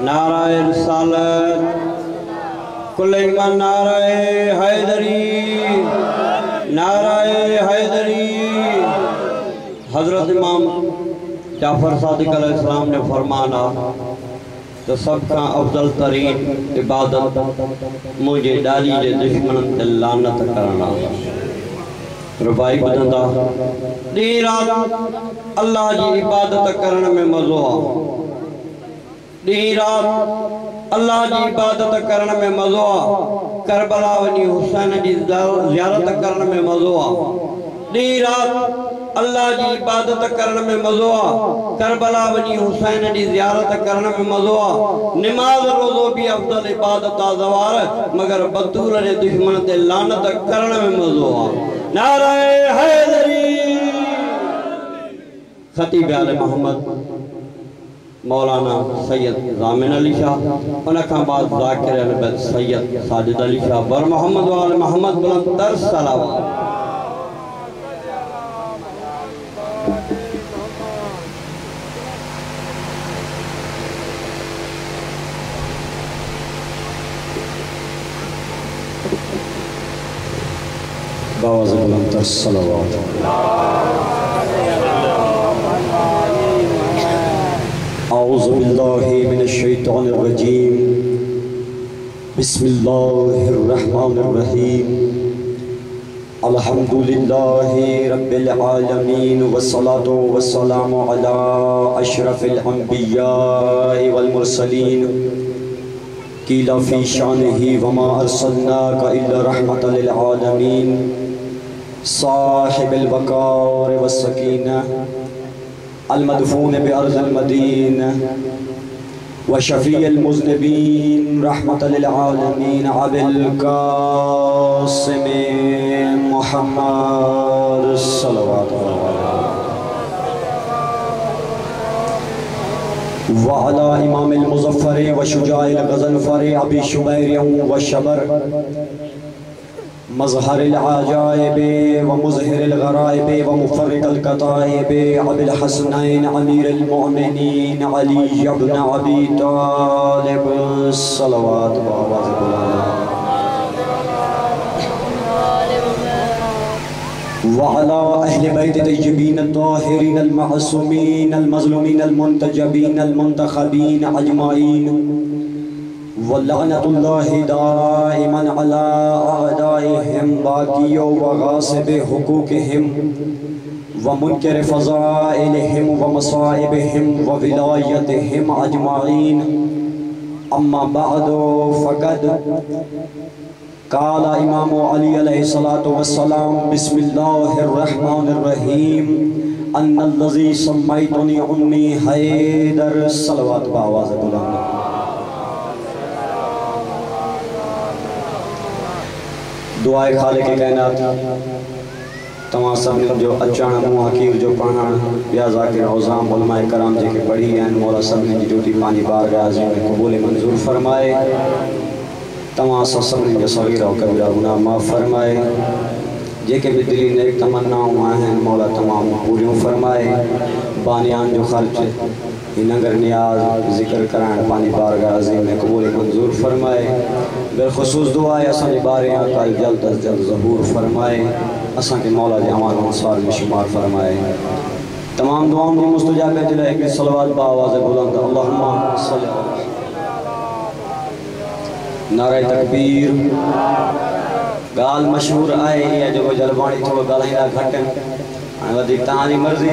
नाराए रिसालत कुल ईमान नाराए हैदरी नाराए हैदरी। हजरत इमाम जाफर सादिक अलैहिस्सलाम ने फरमाना तो सबका अफजल तरीन इबादत मुझे डाली जे दुश्मन ते लानत करना। रुबाई बदंदा दी रात अल्लाह जी इबादत करने में मज़ो आ। दी रात अल्लाह जी इबादत करने में मज़ो आ। करबला वनी हुसैन जी ज़ियारत करने में मज़ो आ। दी रात अल्लाह जी इबादत करने में मज़ो आ। करबला वनी हुसैन जी ज़ियारत करने में मज़ो आ। नमाज रोज़ो भी अफजल इबादत आज़वार मगर बतूल ने दुश्मन ते लानत करने में मज़ो आ। नाराए हैदरी। खतीब आले मोहम्मद मौलाना सैयद जामिन अली शाह उनका बाद ज़ाकिर अल सैयद साजिद अली शाह बर मोहम्मद वाले मोहम्मद बुलंद तर सलावत। बावाज़ बुलंद तर सलावत। औज़ु बिल्लाहि मिनश शैतानिर रजीम। बिस्मिल्लाहिर रहमानिर रहीम। अल्हम्दुलिल्लाहि रब्बिल आलमीन वस्सलातु वस्सलामु अला अशरफिल अंबिया'i वल मुरसलीन। कीला फी शानिही वमा अर्सलनाका इल्ला रहमतल लिल आलमीन। साहिबिल वक़ार वस्सकीना अलमदफून बिअर्ज़िल मदीना व शफ़ीअल मुज़निबीन रहमतल लिल आलमीन अबिल क़ासिम मुहम्मद सल्लल्लाहु व अला इमामिल मुज़फ़्फ़र व शुजाइल ग़ज़नफ़र अबी शुबैर व शबर मज़हरिल आजाइब व मुज़हिरिल ग़राइब व मुफ़र्रिक़िल कताइब अबिल हसनैन अमीरुल मोमिनीन अली इब्न अबी तालिब सल्लल्लाहु अलैहि व अला अहले बैत तय्यबीन अत्ताहिरीन अल मअसूमीन अल मज़लूमीन अल मुंतजबीन अल मुंतखबीन अजमाइन वल्लअनतुल्लाहि दाइमन अला अअदाइहिम बाक़ियो व गासिबि हुकूक़िहिम व मुनकिर फ़ज़ाइलिहिम व मसाइबिहिम व विलायतिहिम अजमाइन। अम्मा बअदु फ़क़द क़ाल इमाम अली अलैहिस्सलातु वस्सलाम बिस्मिल्लाहिर रहमानिर रहीम अन्नल्लज़ी सम्मैतुनी उम्मी हैदर सलवात बावाज़ बुलंद। दुआए खालिक़ कायनात तमाम सभिनी जो अचण मुँह हकीर जो पढ़ण या ज़ाकिर औज़ाम उलमाए कराम जेके पढ़ी आहिनि मौला सभिनी जी ड्यूटी पंहिंजी बारगाह अज़ीम में क़बूल मंज़ूर फरमाए। तमाम सभिनी जो सग़ीरा और कबीरा गुनाह माफ़ फरमाए। जेके भी दिली नेक तमन्नाऊं आहिनि मौला तमाम पूरियूं फरमाए। बानियान जो ख़र्च नगर नियाज ज़िक्र कराइण पंहिंजी बारगाह अज़ीम में क़बूल मंज़ूर फरमाए। बिलख़ुसूस दुआ है असांजे बारे काल जल्द अज़ जल्द ज़हूर फरमाए। असांखे मौला जे अमाल अंसार में शुमार फरमाए। तमाम दुआओं की मुस्तजाब जे लाइ हिकिड़ी सलवात बाआवाज़ बुलंद अल्लाहुम्मा सल्लि नारे तकबीर। गाल मशहूर आहे जो जलवाणी थोड़ो ॻाल्हाईंदा घटि आहिनि वधीक तव्हांजी मर्ज़ी।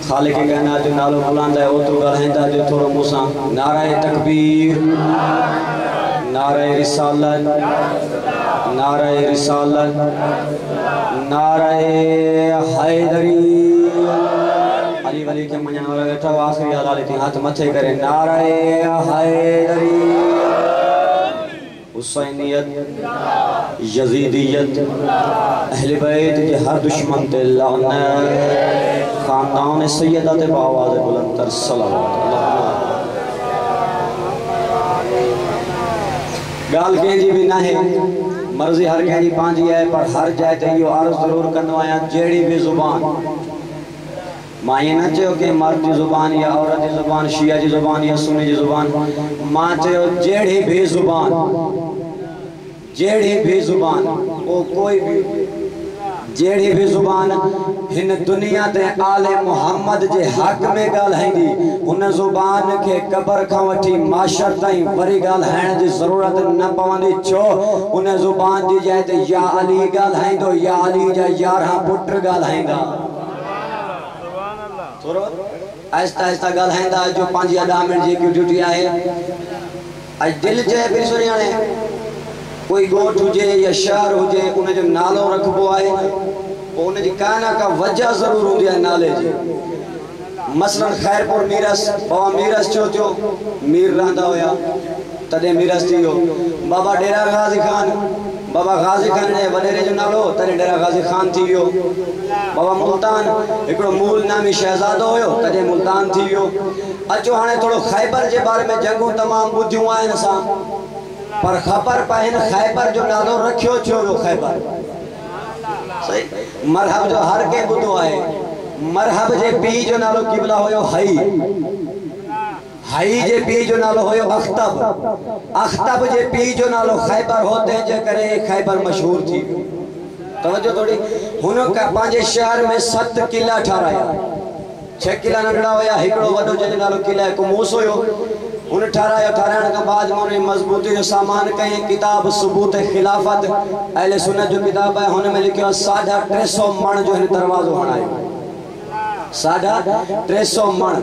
खालिक़ कायनात जो नालो बुलंदा ओतिरो ॻाल्हाईंदा जो थोड़ो मूंसां। नारे तकबीर नारे रिसालत नारे रिसालत नारे हैदरी। अली वली के मञण वारा वेठा आख़िरी हलाले थी हाथ मथे करे नारे हैदरी। हुसैनियत यजीदियत अहले बैत के हर दुश्मन ते लानत। खानदान सैयदा ते बाआवाज़ बुलंद तर सलावत। गाल कंहिंजी भी ना है मर्ज़ी हर कंहिंजी पंहिंजी है पर हर जाइ ते इहो अर्ज़ ज़रूर कंदो आहियां जहिड़ी भी ज़ुबान मां ये न चयो कि मर्द की जुबान या औरत की जुबान, शिया की जुबान या सुन्नी की जुबान। मां चयो जेड़ी भी जुबान वो कोई भी जेड़ी भी जुबान हिन दुनिया ते आले मोहम्मद जे हक में ॻाल्हाईंदी उन जुबान के कबर खां वठी माशर ताईं वरी ॻाल्हाइण जी ज़रूरत न पवंदी। छो उन जुबान जी जाइ ते या अली ॻाल्हाईंदो या अली जा 11 पुट ॻाल्हाईंदा। थोरो आहिस्ता आहिस्ता ॻाल्हाईंदा जो 5 मिनट जी ड्यूटी आहे। अॼु दिल चए पई सुञाणे कोई गोठ हुजे या शहर हुजे उन जो नालो रखबो आहे उन जी का न का वजह ज़रूर होंदी है नाले जी। मसलन खैरपुर मीरस बाबा मीरस चो मीर रहंदा हुया तदे मीरस थी वियो। बाबा डेरा गाजी खान बाबा गाजी खान जे वडेरे जो नालो तदे डेरा गाजी खान थी वियो। बाबा मुल्तान एकड़ो मूल नामी शहजादो होयो तदे मुल्तान थी वियो। अचो हाने थोड़ो खैबर जे बारे में जंगू तमाम बुद्धियों आहिनि असां पर खबर पाइन खैबर जो नालो रखियो छो वो खैबर सही। मरहब जो हर के बुधो है। मरहब जे पी जो नालो किबला होयो हई जे पी जो नालो होयो अख्तब जे पी जो नालो खैबर होते जे करे खैबर मशहूर थी। तवज्जो थोड़ी हुन का पांजे शहर में 7 किला ठाराया। 6 किला नंढड़ा होया हिकड़ो वडो जे नालो किला कुमूस होयो उन ठारायण का बाद में मजबूती जो सामान कहीं किताब सबूत खिलाफत अहले सुन्नत जो किताब है हुन में लिखियो 350 मण जो दरवाजो हणायो। 350 मण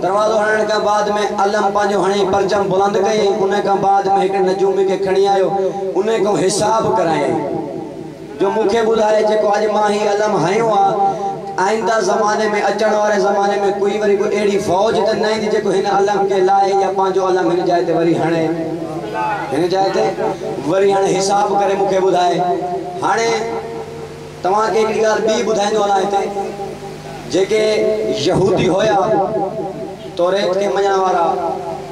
दरवाजो हणण का बाद में अलम पांजो हणी परचम बुलंद कई उन का बाद में एक नजूमी के खणी आयो उन को हिसाब कराए जो मुखे बुधाए जेको आज मां ही अलम हयो आ आइंदा जमाने में अचण वाले जमाने में कोई वरी कोई एड़ी फौज त नहीं थी जेको हिन अलम के लाए या पांजो अलम हिन जाए ते वरी हणे हिन जाए ते वरी हणे हिसाब करे मुखे बुधाए। हाने तवा के एक गाल बी बुधाइंदो वाला हिते जेके यहूदी होया तौरेत के मञण वारा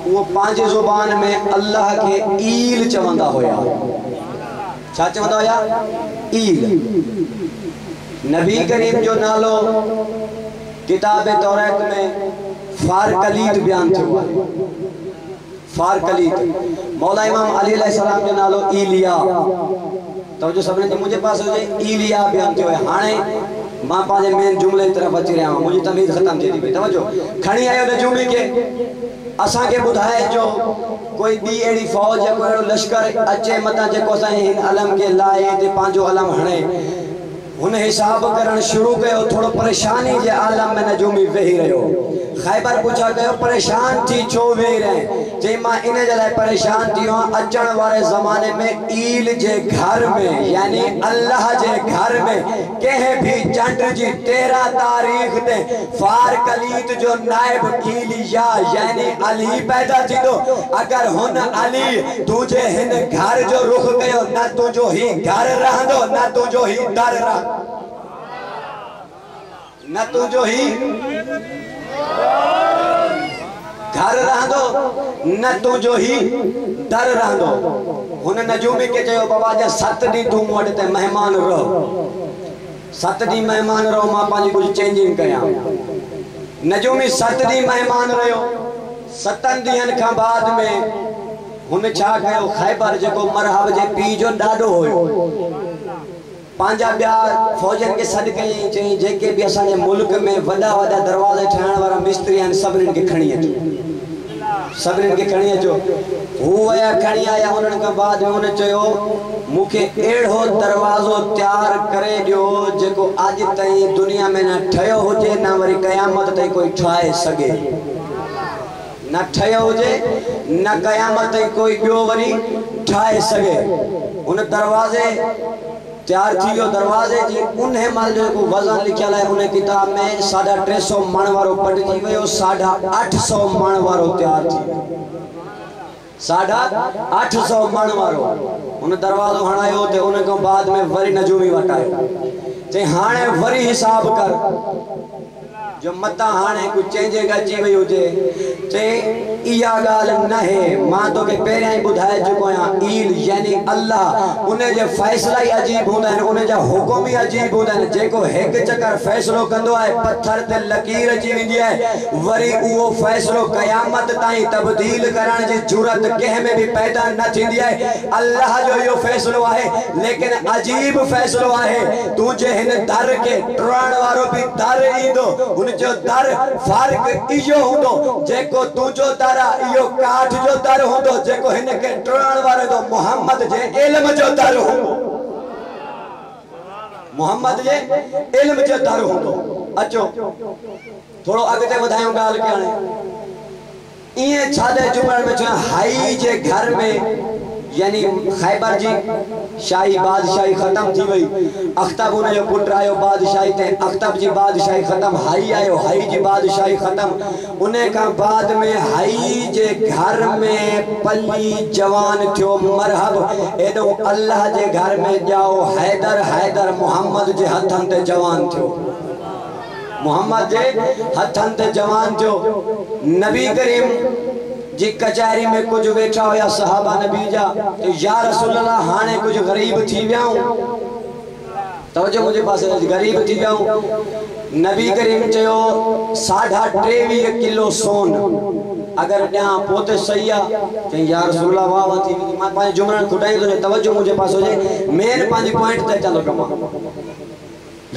वो पांजे जुबान में अल्लाह के ईल चवंदा होया। छा चवंदा होया? ईल। नबी करीम जो नालो किताब तौरात में फारकलीद बयान थयो है। फारकलीद मौला इमाम अली अलैहिस्सलाम जो नालो ईलिया तो जो सबने जो मुझे पास हो ईलिया बयान थयो है। हाने मां पाजे मेन जुमले की तरफ अची रहा हूं मुझी तमीज खत्म थी थी। तवज्जो खणी आयो ने जुमले के असा के बुधाए जो कोई बी एड़ी फौज या कोई लश्कर अचे मता जेको सा इन अलम के लाए ते पांजो अलम हणे उन हिसाब करण शुरू कयो। थोड़ो परेशानी जे आलम में नजूमी वेही रहो। खैबर पूछा गयो परेशान थी छो वेही रहे जे मां इन जलाए परेशान थी अचण वाले जमाने में ईल जे घर में यानी अल्लाह जे घर में कहे भी चंड जी 13 तारीख ते फारकलीद जो नायब ईलिया यानी अली पैदा थींदो। अगर हुन अली तुझे हिन घर जो रुख कयो न तुझो ही घर रहंदो न तुझो ही दर रह न तुझो ही घर रहंदो न तुझो ही दर रहंदो। हुन नजूमी के चयो बाबा जा 7 डी तू मोड ते मेहमान रहो 7 डी मेहमान रहो मां पांजी कुछ चेंजिंग कया। नजूमी 7 डी मेहमान रहो 7 ॾींहनि खां बाद में हुन छा कयो खैबर जेको मरहब जे पी जो डाडो होयो पांजा ब्या फौजन के सद कई चई जेके भी असाने मुल्क में वडा वडा दरवाजे ठाण वाला मिस्त्री आन सबने के खणी अचो वो आया खणी आया उनन का बाद में उन चयो मुखे एड़ो दरवाजो तैयार करे दियो जेको आज ताई दुनिया में ना ठयो होजे ना वरी कयामत ताई कोई ठाए सके न ठयो होजे न कयामत ताई कोई बियो वरी ठाए सके। उन दरवाजे तैयार थी वियो दरवाजे जी उन माल जो वजन लिखल है उन किताब में 350 मण वारो पटजी वयो 850 मण वारो तैयार थी 850 मण वारो उन दरवाजो हणायो ते उन को बाद में वरी नजूमी वटायो ते हाने वरी हिसाब कर जो मता हाणे कुछ चेंजे गची वई हुजे चे इया गाल न है मां तो के पहले ही बुधाए चुको या ईल यानी अल्लाह उन्हें जे फैसला ही अजीब होंदा है उन्हें जा हुक्म ही अजीब होंदा है जेको एक चक्कर फैसलो कंदो है पत्थर ते लकीर अची वेंदी है वरी वो फैसलो कयामत ताई तब्दील करण जी जुरत कह में भी पैदा न थींदी है अल्लाह जो यो फैसलो है लेकिन अजीब फैसलो है तू जे हिन दर के टुरण वारो भी दर ईंदो जो दर फर्क इयो हुंदो जेको तू जो दर इयो काठ जो दर हुंदो जेको हिन के टुरण वारे दो मोहम्मद जे इल्म जो दर हुंदो मोहम्मद जे इल्म जो दर हुंदो अचो थोड़ो अगते वधायो गाल के हाणे इए छादे जुमण में जो हाई जे घर में यानी खैबर जी शाही बादशाही खत्म थी वही अख्तब उन जो पुट आयो बादशाही ते अख्तब जी बादशाही खत्म हाई आयो हाई जी बादशाही खत्म उन्हें का बाद में हाई जे घर में पली जवान थियो मरहब एदो अल्लाह जे घर में जाओ हैदर हैदर मोहम्मद जे हथन ते जवान थियो मोहम्मद जे हथन ते जवान थियो नबी करीम जी कचहरी में कुछ बैठा होया सहाबा नबी जा तो या रसूल अल्लाह हाने कुछ गरीब थी व्याऊं तवज्जो मुझे पास गरीब थी व्याऊं नबी करीम चयो 23.5 किलो सोन अगर यहाँ पोते सही है या रसूल अल्लाह वाह वाह थी मां पांच जुमरन खुटाई तो तवज्जो मुझे पास हो जाए मेन पांच पॉइंट ते चलो कमा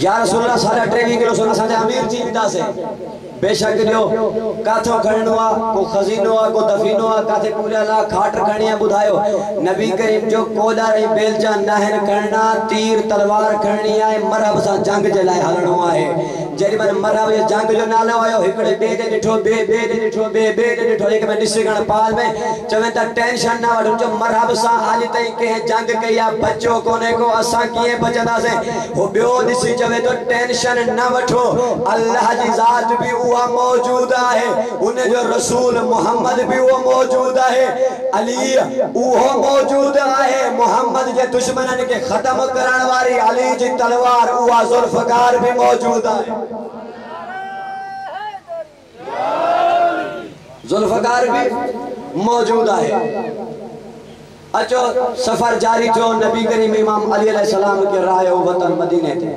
या रसूल अल्लाह 23.5 किलो सोना साजा अमीर थी विदा से बेशक जो काथो खणनो आ को खजीनो आ को दफीनो आ काथे पूरा ला खाट खणिया बुधायो नबी करीम जो कोदा रे बेलजा नहन करना तीर तलवार खणनी है मरहब सा जंग जे लाए हलणो है जरी मन मरहब जे जंग जो नालो आयो हिकड़े बे दे डिठो बे दे डिठो बे दे डिठो एक में निसगण पाल में चवे ता टेंशन ना वठो जो मरहब सा हाली तई के जंग कया बच्चो कोने को असा किए बचदा से हो बियो दिसी चवे तो टेंशन ना वठो अल्लाह जी जात भी हुआ मौजूद है उन्हें जो रसूल मोहम्मद भी वो मौजूद है अली वो मौजूद है मोहम्मद के दुश्मनन के खत्म करने वाली अली जी तलवार हुआ जुल्फकार भी मौजूद है जुल्फकार भी मौजूद है अचो सफर जारी थो नबी करीम इमाम अली अलैहि सलाम के राह वतन मदीने थे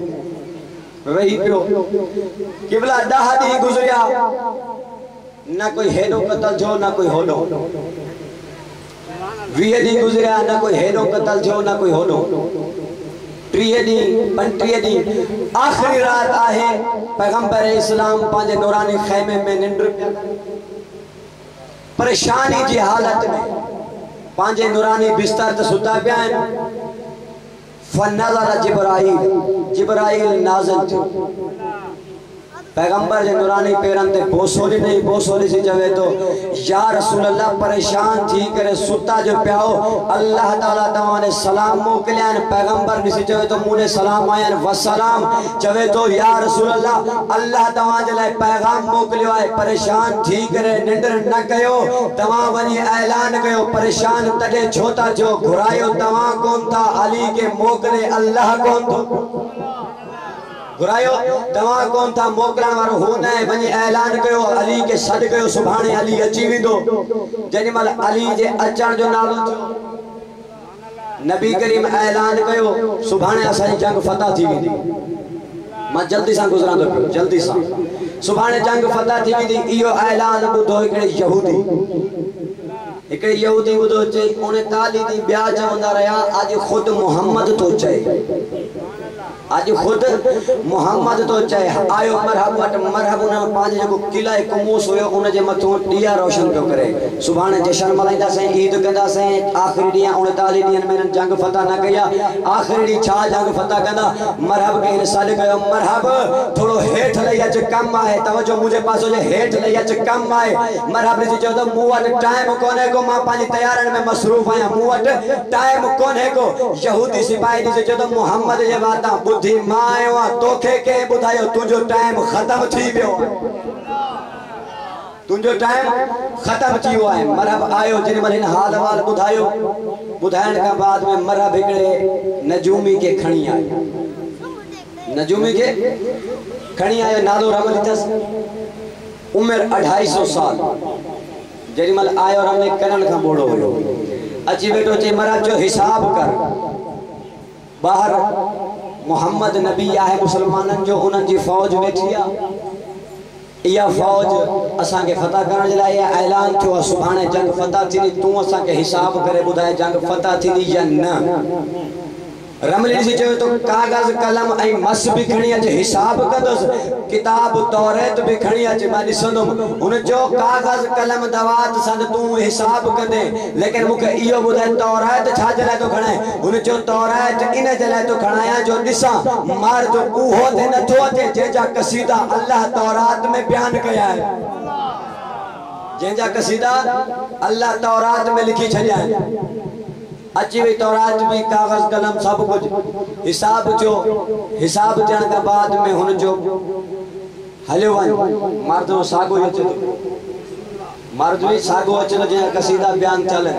रही पियो किबला 10 दी गुजरिया ना कोई हेडो कतल थियो ना कोई होडो 20 दी गुजरिया ना कोई हेडो कतल थियो ना कोई होडो 30 दी 35 दी आखिरी रात आहे पैगंबर इस्लाम पांजे नूरानी खैमे में निंद्र परेशानी जी हालत में पांजे नूरानी बिस्तर ते सुता पिया फनज़र जिब्राइल नाज़िल थियो पैगंबर जे नूरानी पेरन ते बोसोली नहीं बोसोली सी जवे तो या रसूल अल्लाह परेशान थी करे सुता जो प्याओ अल्लाह ताला तवाने सलाम मोकलियान पैगंबर निसी जवे तो मुने सलाम आयन वसलाम जवे तो या रसूल अल्लाह अल्लाह तवा जे लाए पैगाम मोकलियो है परेशान थी करे निंदर न कयो तवा वनी ऐलान कयो परेशान तडे छोता जो घुरायो तवा कोन था अली के मोकले अल्लाह कोन तो घुरायो तवा कौन था मोकलण वारो हो न वनी ऐलान कयो अली के सद कयो सुभाणे अली अची विदो जनी मल अली जे अचण जो नालो थियो नबी करीम ऐलान कयो सुभाणे असा जंग फतह थी विदी मां जल्दी सा गुजरांदो पियो जल्दी सा सुभाणे जंग फतह थी विदी इयो ऐलान बुधो एकड़े यहूदी बुधो चे 39 दी ब्या चवंदा रहा आज खुद मोहम्मद तो चए आज खुद मोहम्मद तो चाहे आयो मरहब वट मरहब उन पांच जो किला कुमूस होयो उन जे मथो दिया रोशन पियो करे सुभाणे जश्न मल्हाईंदा से ईद कंदा से आखिरी डी 39 डी में जंग फतह न कया आखिरी डी छा जंग फतह कंदा मरहब के सद कयो मरहब थोड़ो हेठ लई अच कम आए तवज्जो मुझे पासो जे हेठ लई अच कम आए मरहब जी जो मु वट टाइम कोने को मां पांच तैयारन में मसरूफ आया मु वट टाइम कोने को यहूदी सिपाही जी जो मोहम्मद जे बाता बुद्धि मायो तोखे के बुधायो तुझो टाइम खत्म थी वियो तुझो टाइम खत्म थी हुआ है मरहब आयो जिन मन हाल वाल बुधायो बुधायण का बाद में मरहब एकड़े नजूमी के खणी आयो नजूमी के खणी आयो नालो रमल अथस उम्र 250 साल जेमल आयो रमने कनन का बोड़ो हो अची बेटो चे महाराज जो हिसाब कर बाहर मोहम्मद नबी आहे मुसलमानन जो उनन जी फौज बैठी आ या फौज असा के फतह करण लाए ऐलान थियो सुभाणे जंग फतह थी तू असा के हिसाब करे बुधाए जंग फतह थी या न रमली से चयो तो कागज कलम ऐ मस भी खणी अचे हिसाब कदस किताब तौरात भी खणी अचे मां दिसंदुम उन जो कागज कलम दवात सन तू हिसाब कंदे लेकिन मुके इयो बुधाए तौरात छा जला तो खणे उन जो तौरात इन जला तो खणाया जो दिसा मार जो उहो ते नथो अचे जेजा कसीदा अल्लाह तौरात में बयान कया है जेजा कसीदा अल्लाह तौरात में लिखी छलिया है अच्छी भी तौरात भी कागज कलम सब कुछ हिसाब थियण के बाद में हुन जो हलियो वन मर्दो सागो अचे मर्द भी सागो अचे जे कसीदा बयान चले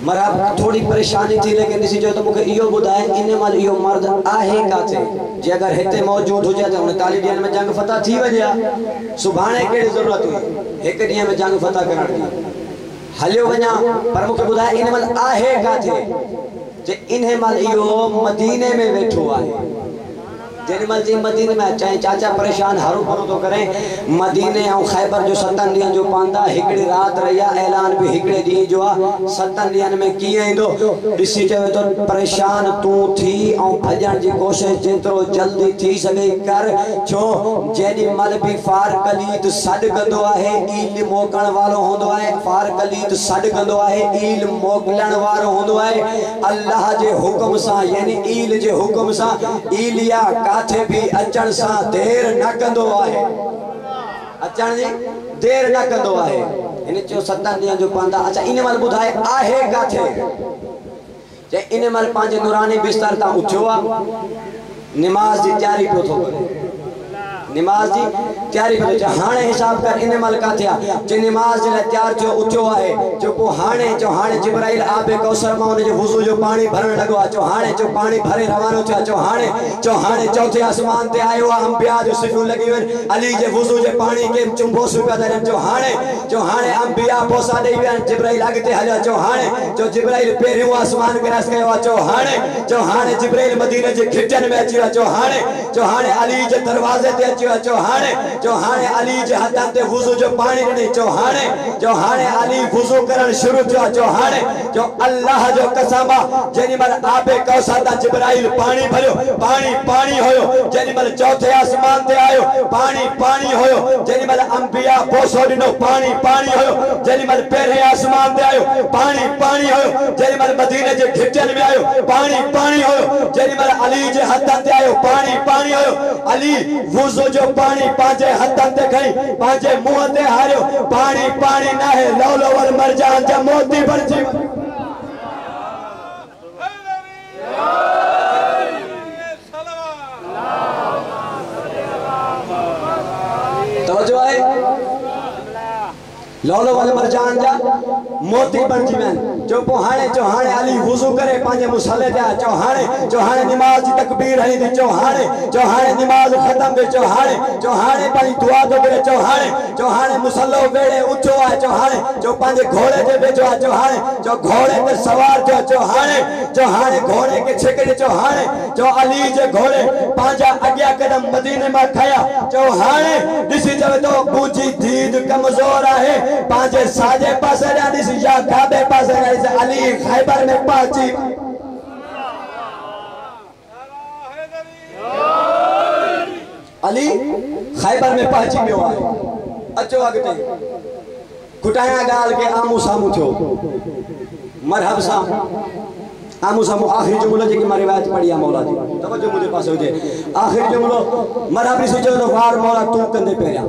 मरा थोड़ी परेशानी थी लेकिन दिसी जो तो मुके इयो बुधाए इन माल इयो मर्द आहे काथे जे अगर हेते मौजूद हो जाए तो 39 दिन में जंग फतह थी वजा सुभाणे केड़ी जरूरत हुई एक दिन में जंग फतह करण दी हलियो वना पर मुके बुधाए इन मल आहे काथे जे इन्हे मल इयो मदीने में बैठो आहे जेमल जी मदीने में चाहे चाचा परेशान हरू भरो तो करे मदीने और खैबर जो 7 दिन जो पांदा हिकड़ी रात रहिया ऐलान भी हिकड़े दी जो 7 दिन में किए इंदो दिसी चवे तो परेशान तू थी और भजन जी कोशिश जेतरो जल्दी थी सके कर छो जेडी मल भी फार कलीद सड कंदो आहे ईल मोकण वालो होंदो आहे फार कलीद सड कंदो आहे ईल मोकलण वालो होंदो आहे अल्लाह जे हुक्म सा यानी ईल जे हुक्म सा ईलिया काथे भी अचण सा देर न कंदो आहे अचण जी देर न कंदो आहे इन जो 7 दिन जो पांदा अच्छा इन मल बुधाए आहे काथे जे इन मल पांजे नूरानी बिस्तर ता उठ्यो आ नमाज दी तैयारी पियो थो करे नमाज दी तैयारी पियो हाणे हिसाब कर इन मल काथे आ जे नमाज जे तैयार जो उठ्यो आहे जो को हाणे जिब्राइल आबे कौसर मां उन जो वुजू जो पानी भरण लगो आ जो हाणे जो पानी भरे रवानो थियो जो हाणे चौथे आसमान ते आयो आ अंबिया जो सिफू लगी वन अली जे वुजू जे पानी के चुंबो सुका दे जो हाणे अंबिया पोसा दे वन जिब्राइल अगते हलिया जो जिब्राइल पेरियो आसमान के रस गयो जो हाणे जिब्राइल मदीने जे खिटन में अची जो हाणे अली जे दरवाजे ते जो हाणे अली जे हथन ते वुजू जो पानी ॾिनी जो हाणे अली वुजू करण शुरू थियो जो अल्लाह जो कसम जेनी मल आबे कौसर दा जिब्राइल पानी भरियो पानी होयो जेनी मल चौथे आसमान ते आयो पानी होयो जेनी मल अंबिया पोसो ॾिनो पानी होयो जेनी मल पहिरे आसमान ते आयो पानी होयो जेनी मल मदीने जे घिटन में आयो पानी होयो जेनी मल अली जे हथन ते आयो पानी होयो अली वुजू जो पानी पांजे हथन ते खई पांजे मुंह ते हारियो पानी ना है लौलो वल मरजान जा मोती बरजी तवज्जो है लौलो वाले मरजान जा मोती बनजी में जो हाणे अली वुजू करे पांजे मुसल्ले जा जो हाणे नमाज की तकबीर है दी जो हाणे नमाज खत्म दे जो हाणे पानी दुआ दो करे जो हाणे मुसल्लो बेड़े उठो है जो पांजे घोड़े जे बेचो जो घोड़े पे सवार जो हाणे घोड़े के छकड़े जो अली जे घोड़े पांजा अगिया कदम मदीने में खया जो हाणे दिसी जवे तो बूझी दीद कमजोर है पांजे साजे पासे दा दिसी या गाबे पासे दा अली खैबर में पहुंची अली खैबर में पहुंची में हुआ अचो अगते कुटाया गाल के आमू सामू थो मरहब सा आमू सामू आखिरी जुमलो जेकी मां रिवायत पढ़ी मौला जी तवज्जो मुझे पास हो जे आखिरी जुमलो मरहब से जो वार मौला तू कंदे पेरिया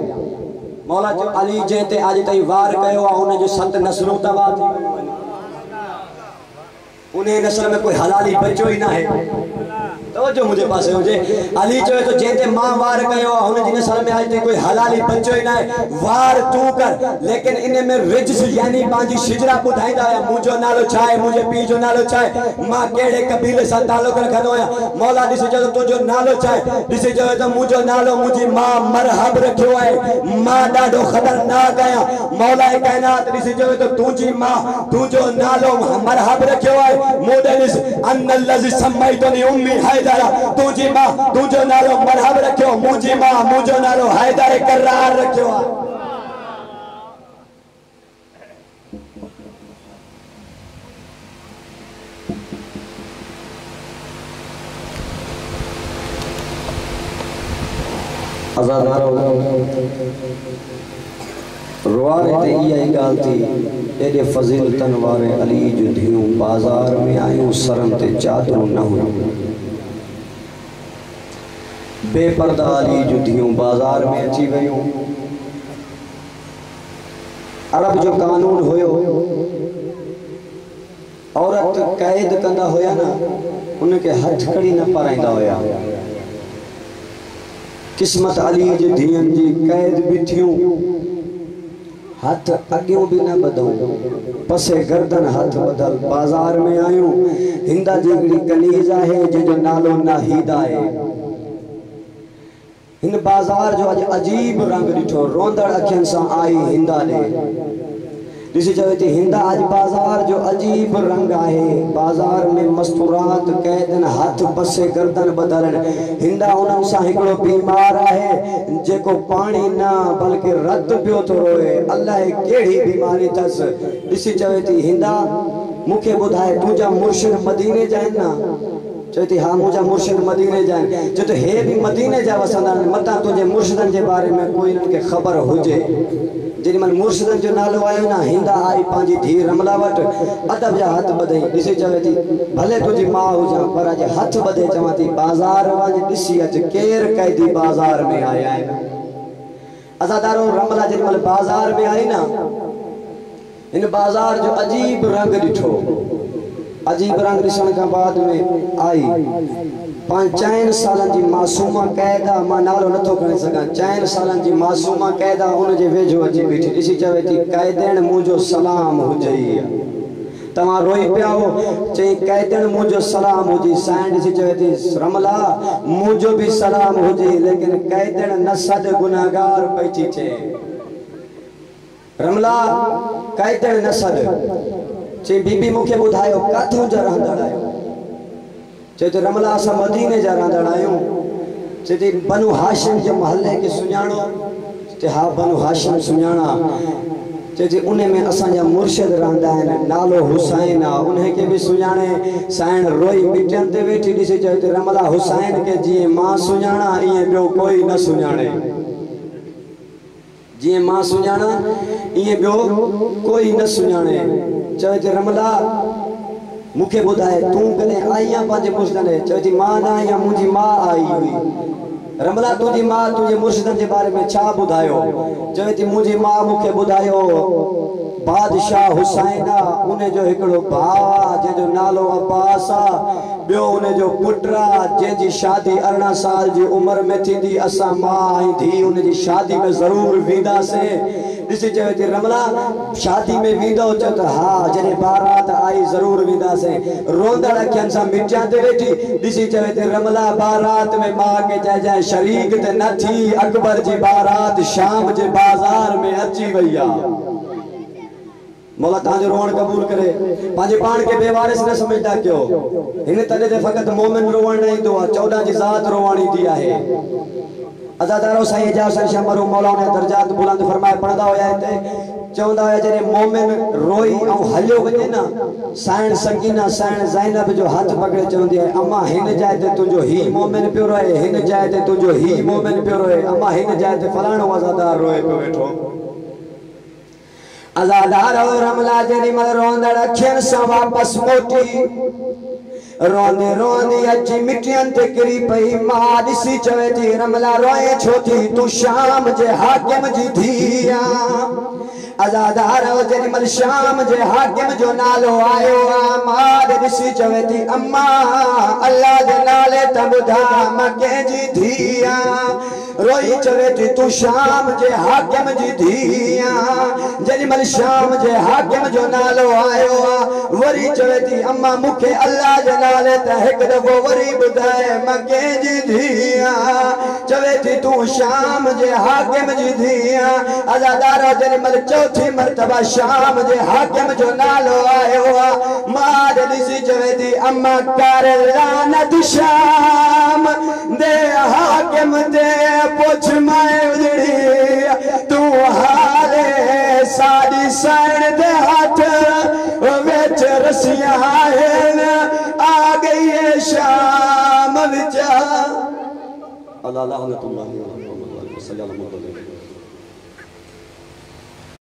मौला जो अली जे ते आज तई वार कयो आ उन जो 7 नस्लों तबाह थी उन्हें नस्ल में कोई हलाली बचो ही ना है तवज्जो मुझे पास हुजे अली जो तो जेते मां वार कयो हुन जिने साल में आज ते कोई हलाली बच्चो ही ना वार तू कर लेकिन इने में रिज्स यानी पांजी शिजरा बुधाइंदा है मुजो नालो छाए मुझे पी जो नालो छाए मां केड़े कबीले सा ताल्लुक रखनो है मौला दिसे जो तुजो नालो छाए दिसे जो तो मुजो नालो मुजी मां मरहब रखयो है मां डाडो खतरनाक है मौला कायनात दिसे जो तो तुजी मां तुजो नालो मरहब रखयो है मोडलिस अन्नल लजी सम्मैतनी उम्मी हैदरा तुझी मां तुझो नालो मरहब रखियो मुझी मां मुझो नालो हैदर करार रखियो आजादारो रुआरे ते इहा गाल थी एडे फजीलतन वारे अली जो धियूं बाजार में आयूं सरन ते चादरूं न हुयूं बेपर्दा अली जो धियूं बाजार में अची वयूं अरब जो कानून होयो औरत कैद कंदा होया ना उनके हथ खड़ी न पाराइंदा होया किस्मत अली जे धियन जी कैद भी थियूं हाथ अग्यों भी न बधूं पसे गर्दन हाथ बदल बाजार में आयूं हिंदा जिगड़ी कनीज है जो नालो नाहीदा है इन बाजार जो आज अजीब रंग दिठो रोंदड़ अखियन सा आई हिंदा ने दिसी चवे थी हिंदा आज बाजार जो अजीब रंग है बाजार में मस्तूरात कैदन हाथ पसे गर्दन बदलन हिंदा उनन सा हिकड़ो बीमार है जेको पानी ना बल्कि रत पियो तो रोए अल्लाह केड़ी बीमारी तस दिसी चवे थी हिंदा मुखे बुधाए तुजा मुर्शिद मदीने जाइन ना चवती हाँ मुझा मुर्शिद मदीने जाए जो तो हे भी मदीने जा वसंदा मता तुझे मुर्शिदन के बारे में कोई न के खबर हुजे जिन मन मुर्शिदन जो नालो आयो ना हिंदा आई पांजी धी रमला वट अदब जा हाथ बधई दिसी चवे थी भले तुझी मां हुजा पर आज हाथ बधे चवा थी बाजार वज दिसी अज केर कैदी बाजार में आया है अजादारो रमला जिन मन बाजार में आई ना इन बाजार जो अजीब रंग दिठो अजीब रंग दिसण का बाद में आई 5 सालन जी मासूमा कैदा मां नालो नथो खणे सका 4 सालन जी मासूमा कैदा उन जे वेझो अची बीठी दिसी चवे थी कैदेन मुजो सलाम हुजई तमा रोई पिया हो चई कैदेन मुजो सलाम हुजी साईं दिसी चवे थी रमला मुजो भी सलाम हुजी लेकिन कैदेन न सद गुनाहगार पैठी थे रमला कैदेन न सद चे बीबी मुखे बुधायो काथों जा रहंदड़ आयो चे तो रमला असा मदीने जा रहंदड़ आयो चे ती बनु हाशिम जे महल्ले के सुञाणो चे हा बनु हाशिम सुञाणा चे ती उने में असा जा मुर्शिद रहंदा आहिनि नालो हुसैन आ उन्हे के भी सुञाणे साईं रोई मिटन ते वेठी दिसे चे तो रमला हुसैन के जी मां सुञाणा इए बियो कोई न सुञाणे जी मां सुञाणा इए बियो कोई न सुञाणे चवे थी रमला मुखे बुधाए तू कने आईया पांजे मुर्शिदन चवे थी मां ना आईया मुजी मां आई हुई रमला तुझी मां तुझे मुर्शिदन के बारे में छा बुधायो चवे थी मुजी मां मुखे बुधायो बादशाह हुसैना उन्हें जो हिकड़ो भावा जे जो नालो अब्बास आ बियो उन्हें जो पुटरा जे जी शादी 18 साल जी उम्र में थी असा मां आई थी उन्हें जी शादी में जरूर वींदा से दिसी चवे थी रमला शादी में वींदो चो तो हाँ जने बारात आई जरूर वींदा से रोंदड़ अखियन सा मिर्चा ते वेठी दिसी चवे थी रमला बारात में मां के जाए शरीक ते न थी अकबर जी बारात शाम जे बाजार में अची वैया मौला तांजो रोण कबूल करे पांजे पान के बेवारिस न समझदा क्यों इन तने ते फकत मोमिन रोवण नहीं दो 14 जी जात रोवानी दिया है अजादारो साईं एजाज साईं शमरू मौला ने दर्जात बुलंद फरमाए पढ़दा होया ते चौंदा है जने मोमिन रोई औ हलियो वने ना साईं सकीना साईं ज़ैनब जो हाथ पकड़े चौंदी है अम्मा हिन जाए ते तुजो ही मोमिन पियो रहे हिन जाए ते तुजो ही मोमिन पियो रहे अम्मा हिन जाए ते फलाणो अजादार रोए पियो बैठो अजादार रमला जनी मल रोंदड़ अखियन सा वापस मोटी रोंदे रोंदे अची मिटियन ते किरी पई मां दिसी चवे थी रमला रोए छो थी तू शाम जे हाकिम जी थिया आजादार जेॾी महिल शाम जे हाकिम जो नालो आयो मां ॾिसी चवे थी अम्मा अल्लाह जे नाले त ॿुधा मां कंहिंजी धी आहियां रोई चवे थी तू शाम जे हाकिम जी धी आहियां जेॾी महिल शाम जे हाकिम जो नालो आयो वरी चवे थी अम्मा मूंखे अल्लाह जे नाले त हिकु दफ़ो वरी ॿुधाए मां कंहिंजी धी आहियां चवे थी तू शाम जे हाकिम जी धी आहियां आजादार जेॾी महिल चौथी मर्तबा शाम जे हाकिम जो नालो आयो मां ॾिसी चवे थी अम्मा कर लानत शाम दे हाकिम दे पुछ मैं उजड़ी तू हाले साड़ी साइड दे हाथ विच रसियां आ गई है शाम विच अल्लाह